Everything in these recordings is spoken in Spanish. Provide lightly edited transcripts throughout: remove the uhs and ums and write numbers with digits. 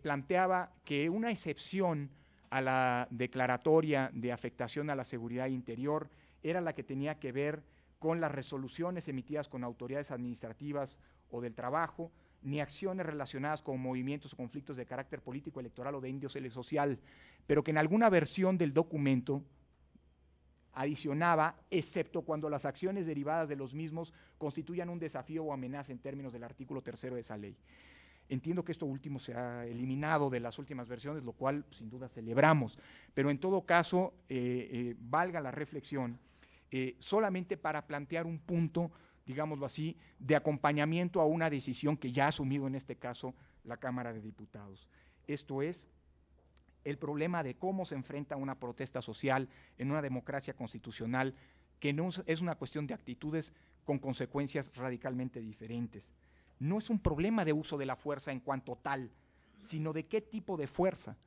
planteaba que una excepción a la declaratoria de afectación a la seguridad interior era la que tenía que ver con las resoluciones emitidas con autoridades administrativas o del trabajo, ni acciones relacionadas con movimientos o conflictos de carácter político, electoral o de índole social, pero que en alguna versión del documento adicionaba, excepto cuando las acciones derivadas de los mismos constituyan un desafío o amenaza en términos del artículo 3 de esa ley. Entiendo que esto último se ha eliminado de las últimas versiones, lo cual sin duda celebramos, pero en todo caso, valga la reflexión, solamente para plantear un punto, digámoslo así, de acompañamiento a una decisión que ya ha asumido en este caso la Cámara de Diputados. Esto es el problema de cómo se enfrenta una protesta social en una democracia constitucional, que no es una cuestión de actitudes con consecuencias radicalmente diferentes. No es un problema de uso de la fuerza en cuanto tal, sino de qué tipo de fuerza.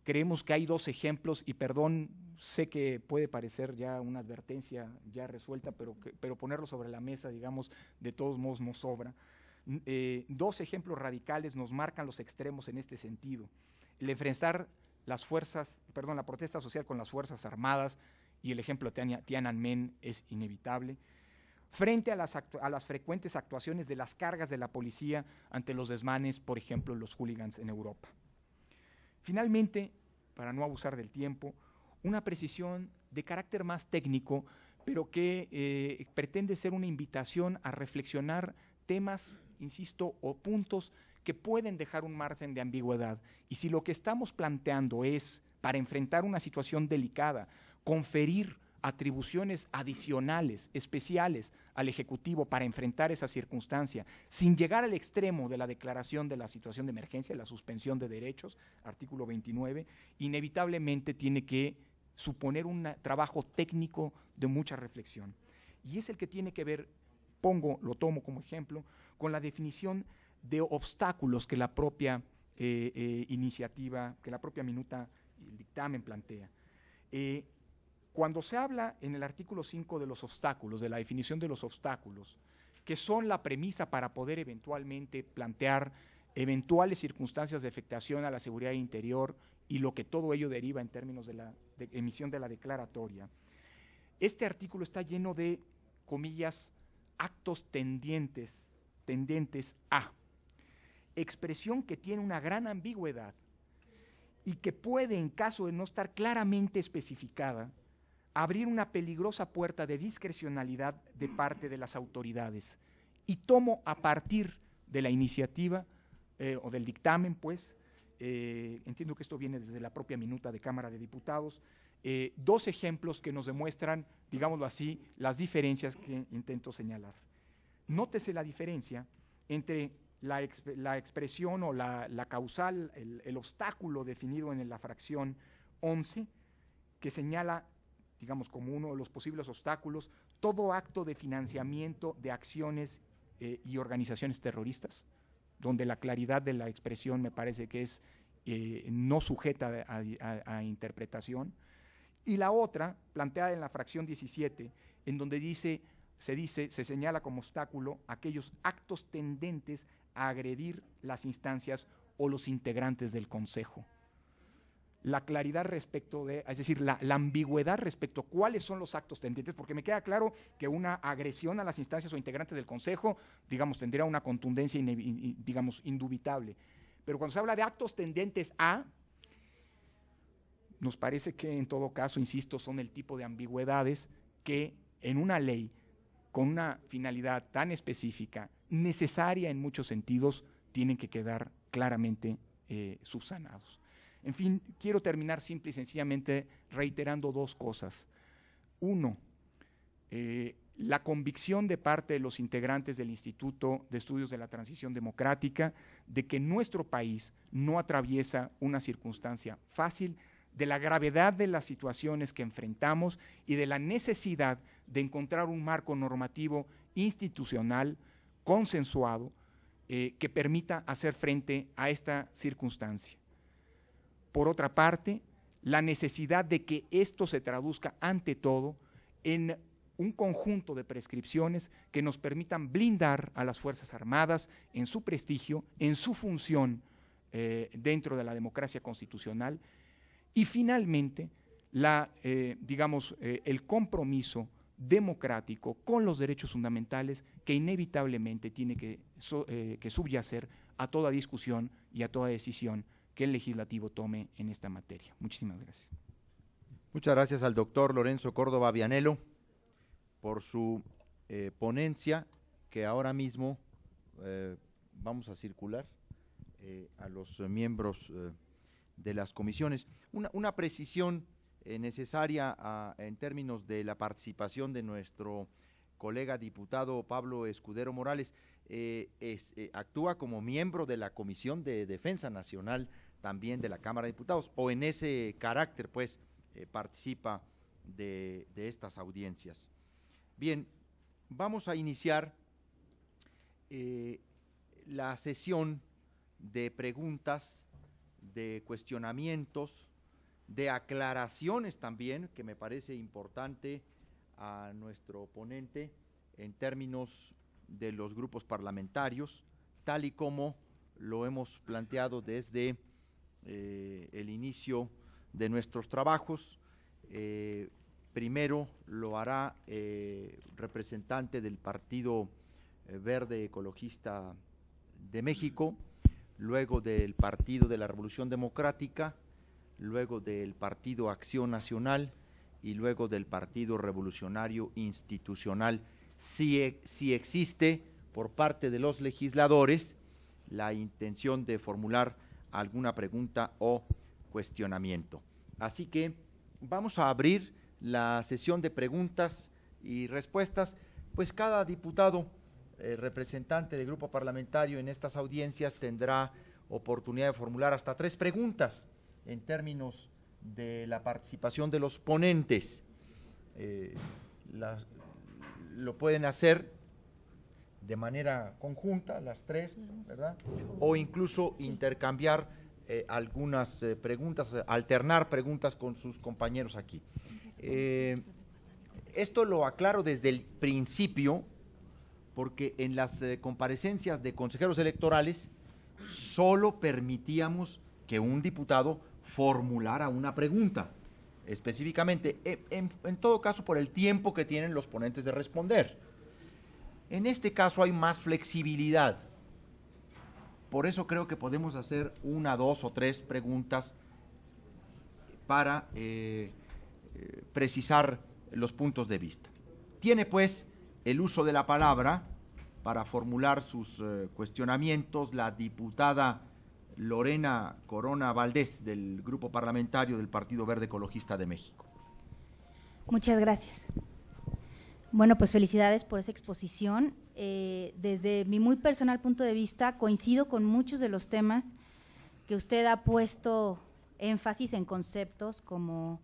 Creemos que hay dos ejemplos, y perdón, sé que puede parecer ya una advertencia ya resuelta, pero ponerlo sobre la mesa, digamos, de todos modos no sobra. Dos ejemplos radicales nos marcan los extremos en este sentido. El enfrentar la protesta social con las Fuerzas Armadas, y el ejemplo de Tiananmen es inevitable, frente a las frecuentes actuaciones de las cargas de la policía ante los desmanes, por ejemplo, los hooligans en Europa. Finalmente, para no abusar del tiempo, una precisión de carácter más técnico, pero que pretende ser una invitación a reflexionar temas, insisto, o puntos que pueden dejar un margen de ambigüedad. Y si lo que estamos planteando es, para enfrentar una situación delicada, conferir atribuciones adicionales, especiales al Ejecutivo para enfrentar esa circunstancia, sin llegar al extremo de la declaración de la situación de emergencia, la suspensión de derechos, artículo 29, inevitablemente tiene que suponer un trabajo técnico de mucha reflexión. Y es el que tiene que ver, lo tomo como ejemplo, con la definición de obstáculos que la propia iniciativa, que la propia minuta, el dictamen plantea. Cuando se habla en el artículo 5 de los obstáculos, de la definición de los obstáculos, que son la premisa para poder eventualmente plantear eventuales circunstancias de afectación a la seguridad interior y lo que todo ello deriva en términos de la emisión de la declaratoria, este artículo está lleno de, comillas, actos tendentes a, expresión que tiene una gran ambigüedad y que puede, en caso de no estar claramente especificada, abrir una peligrosa puerta de discrecionalidad de parte de las autoridades. Y tomo a partir de la iniciativa o del dictamen, pues, entiendo que esto viene desde la propia minuta de Cámara de Diputados, dos ejemplos que nos demuestran, digámoslo así, las diferencias que intento señalar. Nótese la diferencia entre la expresión o la causal, el obstáculo definido en la fracción 11, que señala, digamos, como uno de los posibles obstáculos, todo acto de financiamiento de acciones y organizaciones terroristas, donde la claridad de la expresión me parece que es no sujeta a interpretación. Y la otra, planteada en la fracción 17, en donde se señala como obstáculo aquellos actos tendentes a agredir las instancias o los integrantes del Consejo. La claridad respecto de, es decir, la ambigüedad respecto a cuáles son los actos tendentes, porque me queda claro que una agresión a las instancias o integrantes del Consejo, digamos, tendría una contundencia, digamos, indubitable. Pero cuando se habla de actos tendentes a, nos parece que en todo caso, insisto, son el tipo de ambigüedades que en una ley con una finalidad tan específica, necesaria en muchos sentidos, tienen que quedar claramente subsanados. En fin, quiero terminar simple y sencillamente reiterando dos cosas. Uno, la convicción de parte de los integrantes del Instituto de Estudios de la Transición Democrática de que nuestro país no atraviesa una circunstancia fácil, de la gravedad de las situaciones que enfrentamos y de la necesidad de encontrar un marco normativo institucional consensuado que permita hacer frente a esta circunstancia. Por otra parte, la necesidad de que esto se traduzca ante todo en un conjunto de prescripciones que nos permitan blindar a las Fuerzas Armadas en su prestigio, en su función dentro de la democracia constitucional y finalmente el compromiso democrático con los derechos fundamentales que inevitablemente tiene que subyacer a toda discusión y a toda decisión que el legislativo tome en esta materia. Muchísimas gracias. Muchas gracias al doctor Lorenzo Córdoba Vianello por su ponencia, que ahora mismo vamos a circular a los miembros de las comisiones. Una precisión necesaria en términos de la participación de nuestro colega diputado Pablo Escudero Morales. Actúa como miembro de la Comisión de Defensa Nacional también de la Cámara de Diputados, o en ese carácter pues participa de estas audiencias. Bien, vamos a iniciar la sesión de preguntas, de cuestionamientos, de aclaraciones también, que me parece importante a nuestro ponente en términos de los grupos parlamentarios, tal y como lo hemos planteado desde el inicio de nuestros trabajos. Primero lo hará representante del Partido Verde Ecologista de México, luego del Partido de la Revolución Democrática, luego del Partido Acción Nacional y luego del Partido Revolucionario Institucional. Si existe por parte de los legisladores la intención de formular alguna pregunta o cuestionamiento. Así que vamos a abrir la sesión de preguntas y respuestas, pues cada diputado representante de grupo parlamentario en estas audiencias tendrá oportunidad de formular hasta 3 preguntas en términos de la participación de los ponentes. Lo pueden hacer de manera conjunta, las 3, ¿verdad? O incluso intercambiar algunas preguntas, alternar preguntas con sus compañeros aquí. Esto lo aclaro desde el principio, porque en las comparecencias de consejeros electorales solo permitíamos que un diputado formulara una pregunta, específicamente, en todo caso por el tiempo que tienen los ponentes de responder. En este caso hay más flexibilidad, por eso creo que podemos hacer 1, 2 o 3 preguntas para precisar los puntos de vista. Tiene pues el uso de la palabra para formular sus cuestionamientos la diputada Lorena Corona Valdés, del Grupo Parlamentario del Partido Verde Ecologista de México. Muchas gracias. Bueno, pues felicidades por esa exposición. Desde mi muy personal punto de vista, coincido con muchos de los temas que usted ha puesto énfasis en conceptos como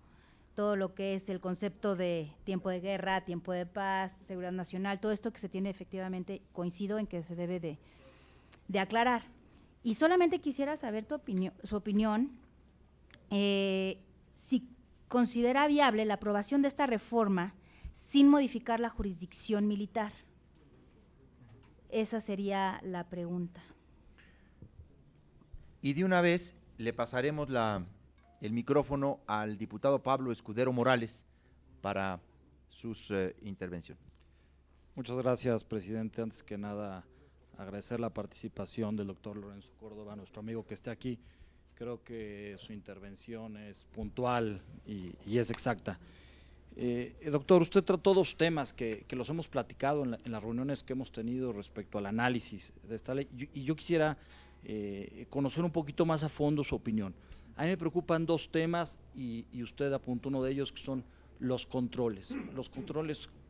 todo lo que es el concepto de tiempo de guerra, tiempo de paz, seguridad nacional, todo esto que se tiene efectivamente, coincido en que se debe de aclarar. Y solamente quisiera saber su opinión, si considera viable la aprobación de esta reforma sin modificar la jurisdicción militar. Esa sería la pregunta. Y de una vez le pasaremos el micrófono al diputado Pablo Escudero Morales para sus intervenciones. Muchas gracias, presidente. Antes que nada, agradecer la participación del doctor Lorenzo Córdoba, nuestro amigo que está aquí. Creo que su intervención es puntual y es exacta. Doctor, usted trató 2 temas que los hemos platicado en las reuniones que hemos tenido respecto al análisis de esta ley, y yo quisiera conocer un poquito más a fondo su opinión. A mí me preocupan 2 temas y usted apuntó uno de ellos, que son los controles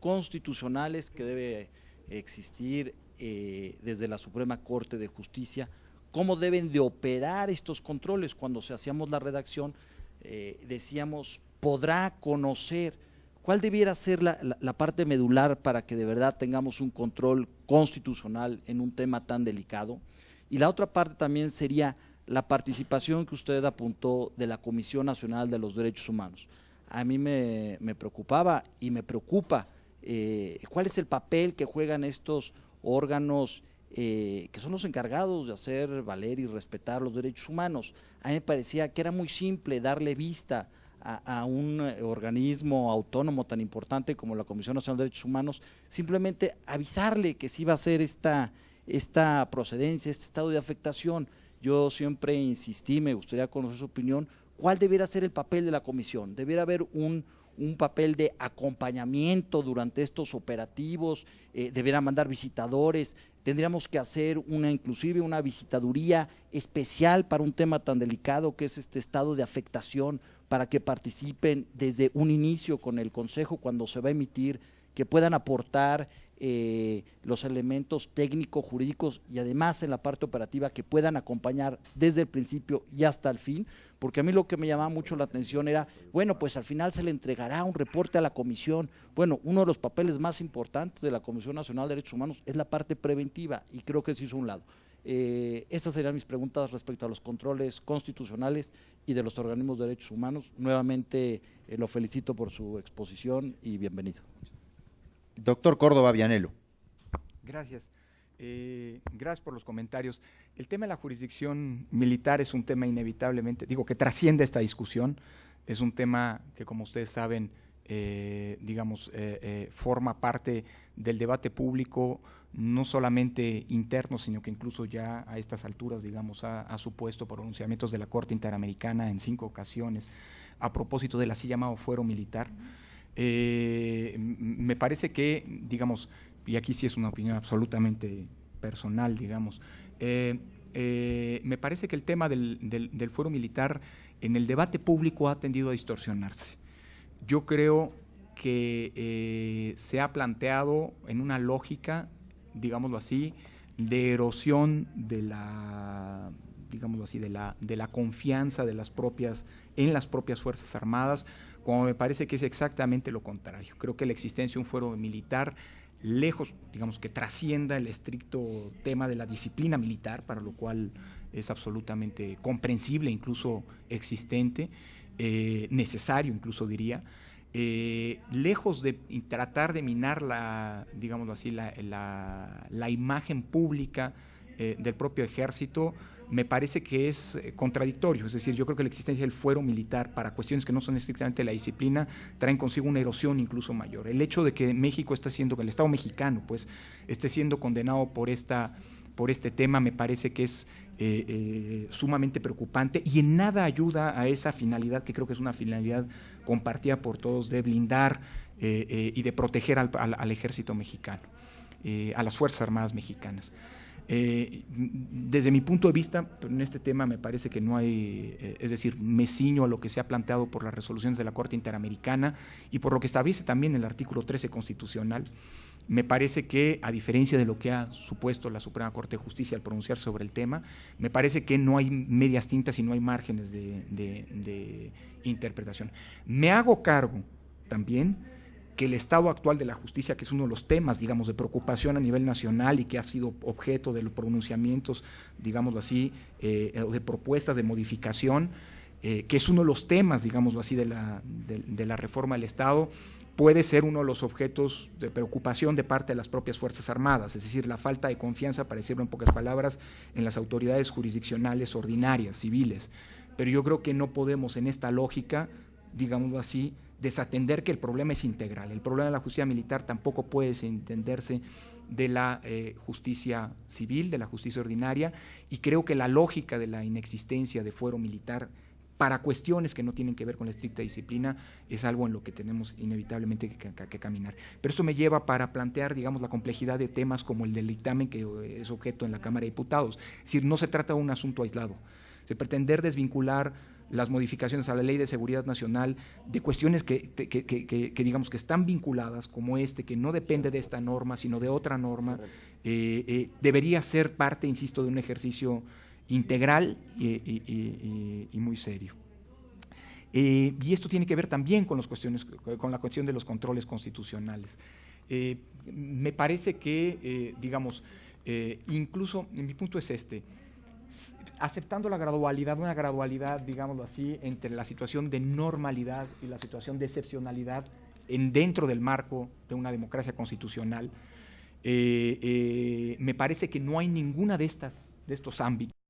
constitucionales que debe existir desde la Suprema Corte de Justicia. ¿Cómo deben de operar estos controles? Cuando hacíamos la redacción decíamos, podrá conocer. ¿Cuál debiera ser la parte medular para que de verdad tengamos un control constitucional en un tema tan delicado? Y la otra parte también sería la participación que usted apuntó de la Comisión Nacional de los Derechos Humanos. A mí me preocupaba y me preocupa cuál es el papel que juegan estos órganos que son los encargados de hacer valer y respetar los derechos humanos. A mí me parecía que era muy simple darle vista a un organismo autónomo tan importante como la Comisión Nacional de Derechos Humanos, simplemente avisarle que sí va a ser esta procedencia, este estado de afectación. Yo siempre insistí, me gustaría conocer su opinión, ¿cuál debiera ser el papel de la comisión? ¿Debiera haber un papel de acompañamiento durante estos operativos? ¿Debiera mandar visitadores? ¿Tendríamos que hacer inclusive una visitaduría especial para un tema tan delicado que es este estado de afectación, para que participen desde un inicio con el Consejo cuando se va a emitir, que puedan aportar los elementos técnicos, jurídicos y además en la parte operativa que puedan acompañar desde el principio y hasta el fin? Porque a mí lo que me llamaba mucho la atención era, bueno, pues al final se le entregará un reporte a la comisión. Bueno, uno de los papeles más importantes de la Comisión Nacional de Derechos Humanos es la parte preventiva y creo que se hizo a un lado. Estas serían mis preguntas respecto a los controles constitucionales y de los organismos de derechos humanos. Nuevamente lo felicito por su exposición y bienvenido. Doctor Córdoba Vianello. Gracias. Gracias por los comentarios. El tema de la jurisdicción militar es un tema inevitablemente, que trasciende esta discusión. Es un tema que, como ustedes saben, forma parte del debate público, no solamente interno, sino que incluso ya a estas alturas, ha supuesto pronunciamientos de la Corte Interamericana en 5 ocasiones a propósito del así llamado fuero militar. Me parece que, y aquí sí es una opinión absolutamente personal, me parece que el tema del fuero militar en el debate público ha tendido a distorsionarse. Yo creo que se ha planteado en una lógica, digámoslo así, de erosión de la confianza en las propias Fuerzas Armadas, como me parece que es exactamente lo contrario. Creo que la existencia de un fuero militar, lejos, que trascienda el estricto tema de la disciplina militar, para lo cual es absolutamente comprensible, incluso existente, necesario incluso diría, lejos de tratar de minar la imagen pública del propio ejército, me parece que es contradictorio. Es decir, yo creo que la existencia del fuero militar para cuestiones que no son estrictamente la disciplina traen consigo una erosión incluso mayor. El hecho de que México que el Estado mexicano esté siendo condenado por este tema, me parece que es sumamente preocupante y en nada ayuda a esa finalidad, que creo que es una finalidad compartida por todos, de blindar y de proteger al ejército mexicano, a las Fuerzas Armadas mexicanas. Desde mi punto de vista, en este tema me parece que no hay, me ciño a lo que se ha planteado por las resoluciones de la Corte Interamericana y por lo que establece también el artículo 13 constitucional. Me parece que, a diferencia de lo que ha supuesto la Suprema Corte de Justicia al pronunciarse sobre el tema, me parece que no hay medias tintas y no hay márgenes de interpretación. Me hago cargo también que el estado actual de la justicia, que es uno de los temas, de preocupación a nivel nacional y que ha sido objeto de los pronunciamientos, de propuestas de modificación, que es uno de los temas, de la reforma del Estado, puede ser uno de los objetos de preocupación de parte de las propias Fuerzas Armadas, es decir, la falta de confianza, para decirlo en pocas palabras, en las autoridades jurisdiccionales ordinarias, civiles. Pero yo creo que no podemos en esta lógica, desatender que el problema es integral. El problema de la justicia militar tampoco puede desentenderse de la justicia civil, de la justicia ordinaria, y creo que la lógica de la inexistencia de fuero militar para cuestiones que no tienen que ver con la estricta disciplina es algo en lo que tenemos inevitablemente que caminar. Pero esto me lleva para plantear, la complejidad de temas como el del dictamen que es objeto en la Cámara de Diputados. Es decir, no se trata de un asunto aislado. Se pretender desvincular las modificaciones a la Ley de Seguridad Nacional de cuestiones que están vinculadas, como que no depende de esta norma, sino de otra norma, debería ser parte, insisto, de un ejercicio integral y muy serio. Y esto tiene que ver también con la cuestión de los controles constitucionales. Me parece que, incluso, mi punto es aceptando una gradualidad, entre la situación de normalidad y la situación de excepcionalidad dentro del marco de una democracia constitucional, Me parece que no hay ninguna de estos ámbitos